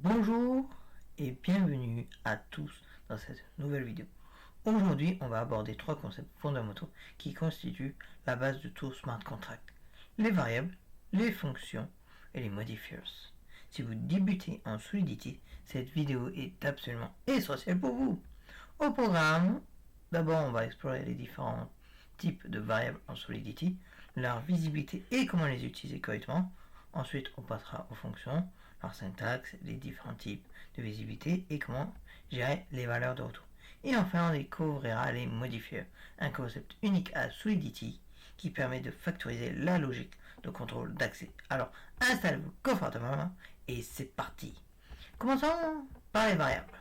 Bonjour et bienvenue à tous dans cette nouvelle vidéo. Aujourd'hui, on va aborder trois concepts fondamentaux qui constituent la base de tout smart contract. Les variables, les fonctions et les modifiers. Si vous débutez en Solidity, cette vidéo est absolument essentielle pour vous. Au programme, d'abord on va explorer les différents types de variables en Solidity, leur visibilité et comment les utiliser correctement. Ensuite, on passera aux fonctions, leur syntaxe, les différents types de visibilité et comment gérer les valeurs de retour. Et enfin, on découvrira les modifiers, un concept unique à Solidity qui permet de factoriser la logique de contrôle d'accès. Alors, installez-vous confortablement et c'est parti. Commençons par les variables.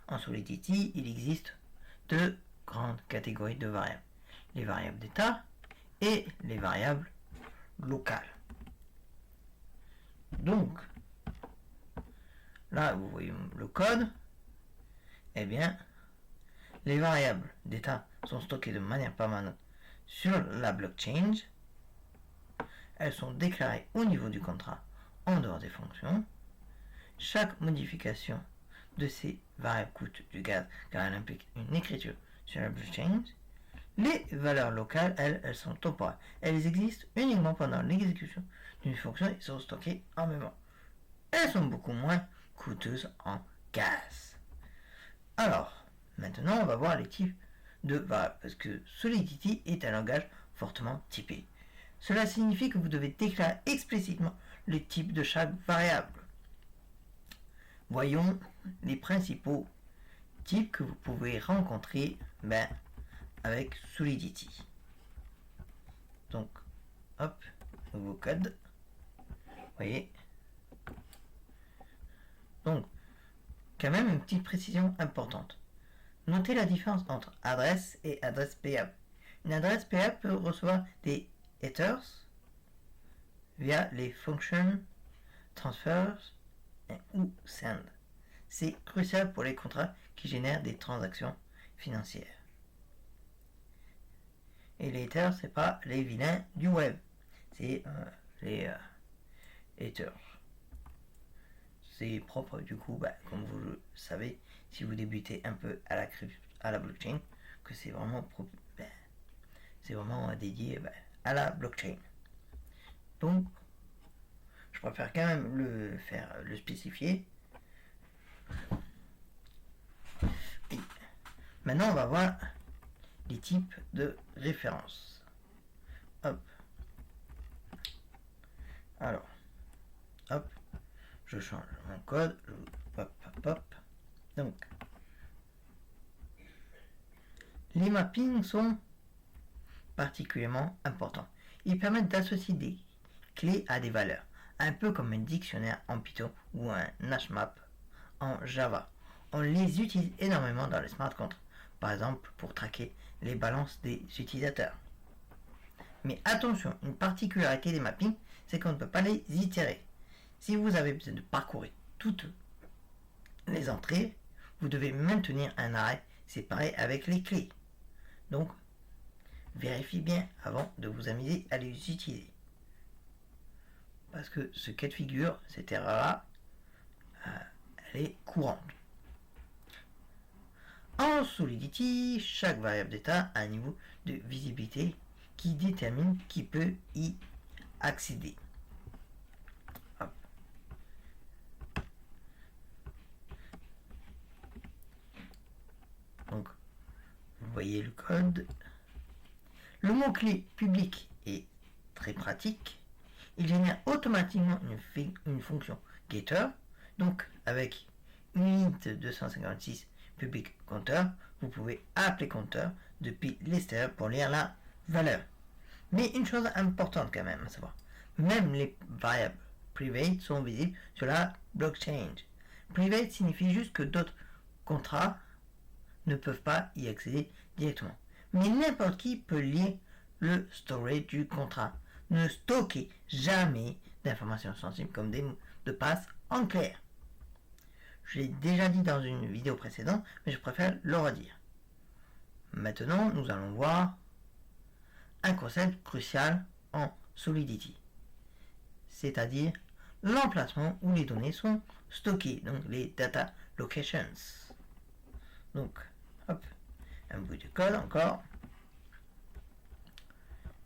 En Solidity, il existe deux grandes catégories de variables. Les variables d'état et les variables locales. Donc, là, vous voyez le code. Eh bien, les variables d'état sont stockées de manière permanente sur la blockchain. Elles sont déclarées au niveau du contrat en dehors des fonctions. Chaque modification de ces variables coûte du gaz car elle implique une écriture sur la blockchain. Les valeurs locales, elles sont temporaires. Elles existent uniquement pendant l'exécution d'une fonction et sont stockées en mémoire. Elles sont beaucoup moins coûteuses en gaz. Alors, maintenant, on va voir les types de variables, parce que Solidity est un langage fortement typé. Cela signifie que vous devez déclarer explicitement le type de chaque variable. Voyons les principaux types que vous pouvez rencontrer avec Solidity. Donc, hop, nouveau code. Vous voyez. Donc, quand même une petite précision importante. Notez la différence entre adresse et adresse payable. Une adresse payable peut recevoir des headers via les functions transfers ou send. C'est crucial pour les contrats qui génèrent des transactions financières. Et les headers, c'est pas les vilains du web, c'est les headers. C'est propre du coup, comme vous le savez, si vous débutez un peu à la blockchain, que c'est vraiment dédié à la blockchain. Donc, je préfère quand même le spécifier. Et maintenant, on va voir les types de références. Hop. Alors, hop. Je change mon code, hop. Donc, les mappings sont particulièrement importants. Ils permettent d'associer des clés à des valeurs, un peu comme un dictionnaire en Python ou un hashmap en Java. On les utilise énormément dans les smart contracts, par exemple pour traquer les balances des utilisateurs. Mais attention, une particularité des mappings, c'est qu'on ne peut pas les itérer. Si vous avez besoin de parcourir toutes les entrées, vous devez maintenir un arrêt séparé avec les clés. Donc, vérifiez bien avant de vous amuser à les utiliser. Parce que ce cas de figure, cette erreur-là, elle est courante. En Solidity, chaque variable d'état a un niveau de visibilité qui détermine qui peut y accéder. Donc, vous voyez le code. Le mot-clé public est très pratique. Il génère automatiquement une fonction getter. Donc, avec unit 256 public counter, vous pouvez appeler counter depuis l'extérieur pour lire la valeur. Mais une chose importante quand même à savoir, même les variables private sont visibles sur la blockchain. Private signifie juste que d'autres contrats ne peuvent pas y accéder directement. Mais n'importe qui peut lire le storage du contrat. Ne stockez jamais d'informations sensibles comme des mots de passe en clair. Je l'ai déjà dit dans une vidéo précédente, mais je préfère le redire. Maintenant, nous allons voir un concept crucial en Solidity, c'est-à-dire l'emplacement où les données sont stockées, donc les data locations. Donc, hop, un bout de code encore.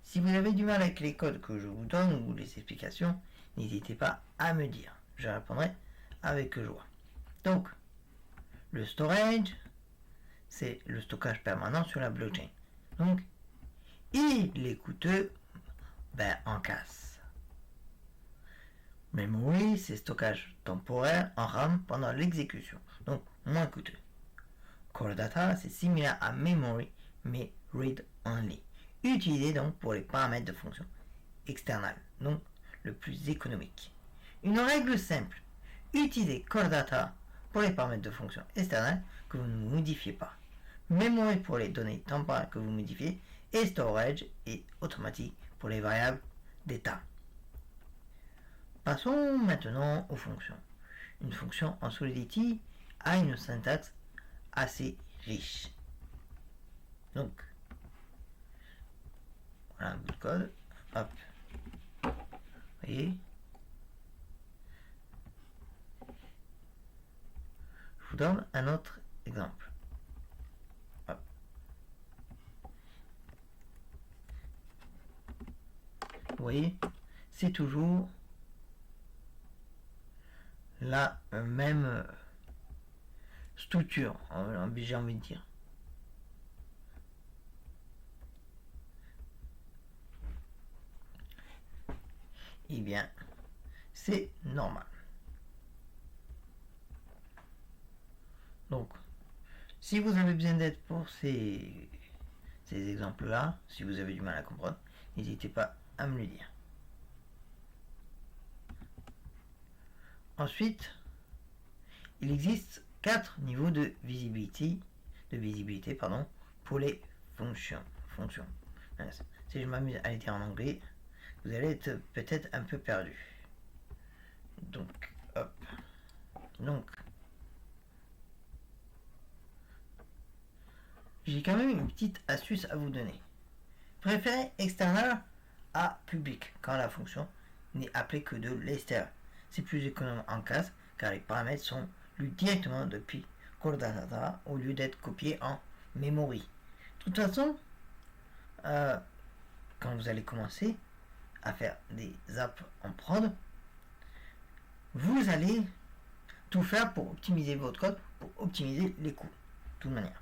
Si vous avez du mal avec les codes que je vous donne ou les explications, n'hésitez pas à me dire. Je répondrai avec joie. Donc, le storage, c'est le stockage permanent sur la blockchain. Donc, il est coûteux en casse. Memory, c'est stockage temporaire en RAM pendant l'exécution, donc moins coûteux. Core data, c'est similaire à memory, mais read only. Utilisé donc pour les paramètres de fonction externale, donc le plus économique. Une règle simple, utilisez core data pour les paramètres de fonction externale que vous ne modifiez pas. Memory pour les données temporaires que vous modifiez et storage est automatique pour les variables d'état. Passons maintenant aux fonctions. Une fonction en Solidity a une syntaxe assez riche. Donc, voilà un bout de code. Hop. Vous voyez. Je vous donne un autre exemple. Hop. Vous voyez, c'est toujours la même structure, j'ai envie de dire. Eh bien, c'est normal. Donc, si vous avez besoin d'aide pour ces exemples-là, si vous avez du mal à comprendre, n'hésitez pas à me le dire. Ensuite, il existe 4 niveaux de visibilité, pour les fonctions. Si je m'amuse à les dire en anglais, vous allez être peut-être un peu perdu. Donc, hop. Donc, j'ai quand même une petite astuce à vous donner. Préférez external à public quand la fonction n'est appelée que de l'extérieur. C'est plus économe en casse car les paramètres sont lus directement depuis Core Data au lieu d'être copiés en memory. De toute façon, quand vous allez commencer à faire des apps en prod, vous allez tout faire pour optimiser votre code, pour optimiser les coûts, de toute manière.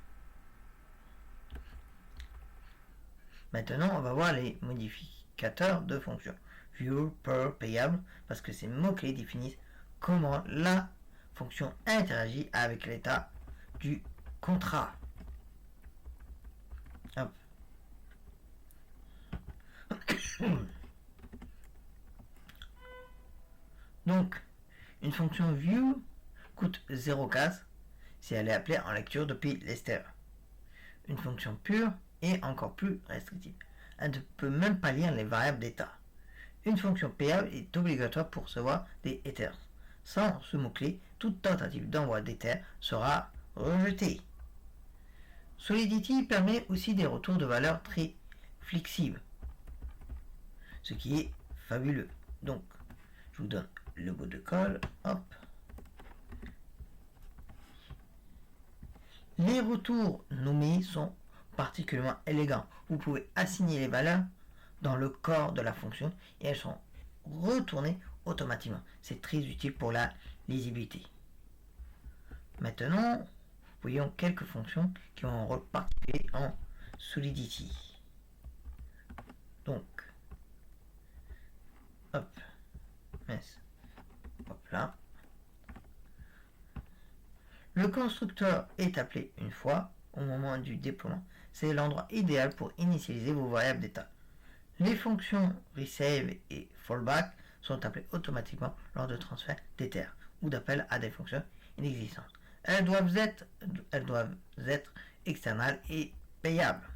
Maintenant, on va voir les modificateurs de fonctions. View, per, payable, parce que ces mots-clés définissent comment la fonction interagit avec l'état du contrat. Hop. Donc, une fonction view coûte 0 casse si elle est appelée en lecture depuis l'extérieur. Une fonction pure est encore plus restrictive. Elle ne peut même pas lire les variables d'état. Une fonction payable est obligatoire pour recevoir des headers. Sans ce mot-clé, toute tentative d'envoi d'Ether sera rejetée. Solidity permet aussi des retours de valeurs très flexibles, ce qui est fabuleux. Donc, je vous donne le bout de colle. Hop. Les retours nommés sont particulièrement élégants. Vous pouvez assigner les valeurs dans le corps de la fonction et elles sont retournées automatiquement. C'est très utile pour la lisibilité. Maintenant, voyons quelques fonctions qui ont un rôle particulier en Solidity. Donc, hop, hop là. Le constructeur est appelé une fois au moment du déploiement. C'est l'endroit idéal pour initialiser vos variables d'état. Les fonctions receive et fallback sont appelées automatiquement lors de transfert d'Ether ou d'appel à des fonctions inexistantes. Elles doivent être externales et payables.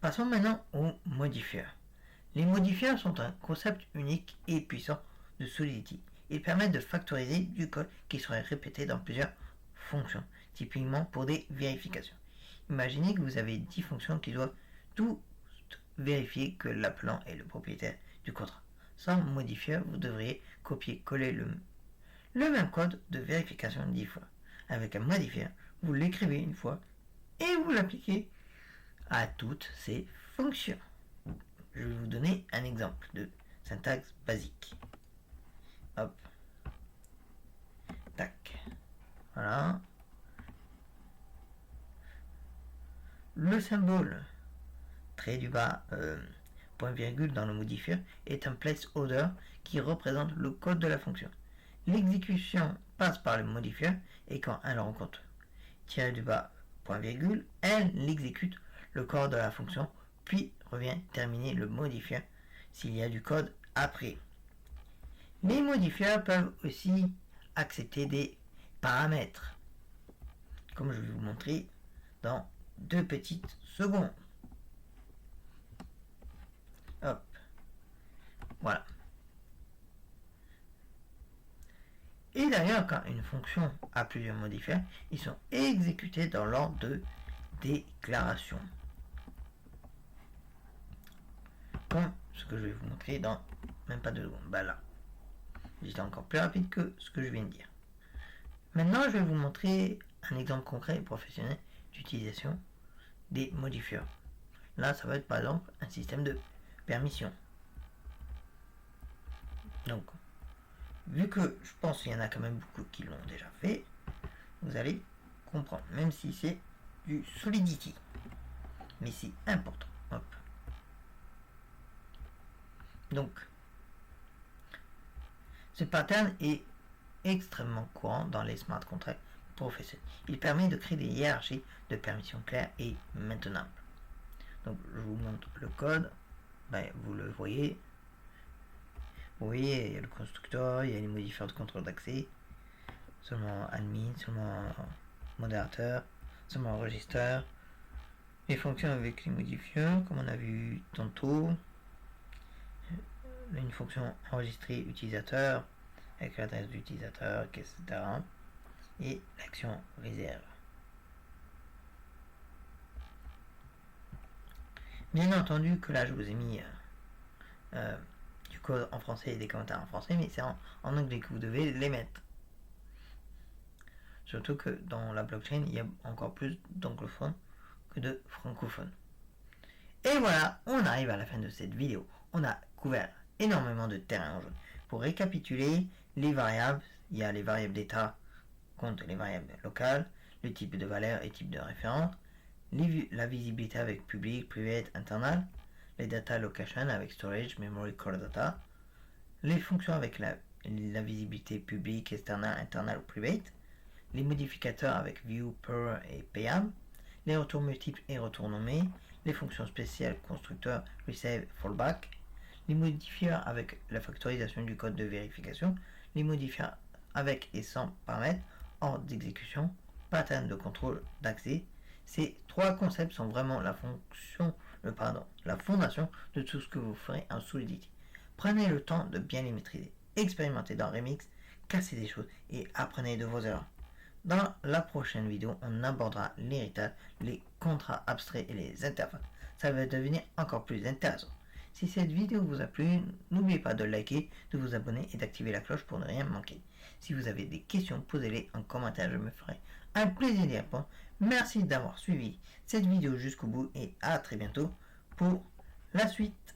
Passons maintenant aux modifieurs. Les modifieurs sont un concept unique et puissant de Solidity. Ils permettent de factoriser du code qui serait répété dans plusieurs fonctions, typiquement pour des vérifications. Imaginez que vous avez 10 fonctions qui doivent toutes vérifier que l'appelant est le propriétaire du contrat. Sans modifier, vous devriez copier-coller le même code de vérification 10 fois. Avec un modifier, vous l'écrivez une fois et vous l'appliquez à toutes ces fonctions. Je vais vous donner un exemple de syntaxe basique. Hop. Tac. Voilà. Le symbole trait du bas point virgule dans le modifier est un placeholder qui représente le code de la fonction. L'exécution passe par le modifier et quand elle rencontre tiré du bas point virgule, elle l'exécute le code de la fonction puis revient terminer le modifier s'il y a du code après. Les modifiers peuvent aussi accepter des paramètres, comme je vais vous montrer dans 2 petites secondes. Hop. Voilà. Et d'ailleurs, quand une fonction a plusieurs modifiers, ils sont exécutés dans l'ordre de déclaration. Comme ce que je vais vous montrer dans même pas 2 secondes. Bah là. J'étais encore plus rapide que ce que je viens de dire. Maintenant, je vais vous montrer un exemple concret et professionnel d'utilisation des modifiers. Là, ça va être par exemple un système de permission. Donc, vu que je pense qu'il y en a quand même beaucoup qui l'ont déjà fait, vous allez comprendre, même si c'est du Solidity. Mais c'est important. Hop. Donc, ce pattern est extrêmement courant dans les smart contracts professionnels. Il permet de créer des hiérarchies de permissions claires et maintenables. Donc, je vous montre le code. Ben, vous le voyez. Vous voyez, il y a le constructeur, il y a les modifieurs de contrôle d'accès, seulement admin, seulement modérateur, seulement register, les fonctions avec les modifieurs, comme on a vu tantôt, une fonction enregistrer utilisateur, avec l'adresse d'utilisateur, etc. Et l'action réserve. Bien entendu que là je vous ai mis du code en français et des commentaires en français, mais c'est en anglais que vous devez les mettre. Surtout que dans la blockchain, il y a encore plus d'anglophones que de francophones. Et voilà, on arrive à la fin de cette vidéo. On a couvert énormément de terrain en jeu. Pour récapituler, les variables, il y a les variables d'état contre les variables locales, le type de valeur et type de référence, la visibilité avec public, private, internal, les data location avec storage, memory, core data, les fonctions avec la visibilité publique, external, internal ou private, les modificateurs avec view, per et payable, les retours multiples et retours nommés, les fonctions spéciales constructeur, resave, fallback, les modifiers avec la factorisation du code de vérification, les modifiers avec et sans paramètres, ordre d'exécution, pattern de contrôle d'accès. Ces 3 concepts sont vraiment la fondation de tout ce que vous ferez en Solidity. Prenez le temps de bien les maîtriser, expérimentez dans Remix, cassez des choses et apprenez de vos erreurs. Dans la prochaine vidéo, on abordera l'héritage, les contrats abstraits et les interfaces. Ça va devenir encore plus intéressant. Si cette vidéo vous a plu, n'oubliez pas de liker, de vous abonner et d'activer la cloche pour ne rien manquer. Si vous avez des questions, posez-les en commentaire, je me ferai un plaisir d'y répondre. Merci d'avoir suivi cette vidéo jusqu'au bout et à très bientôt pour la suite.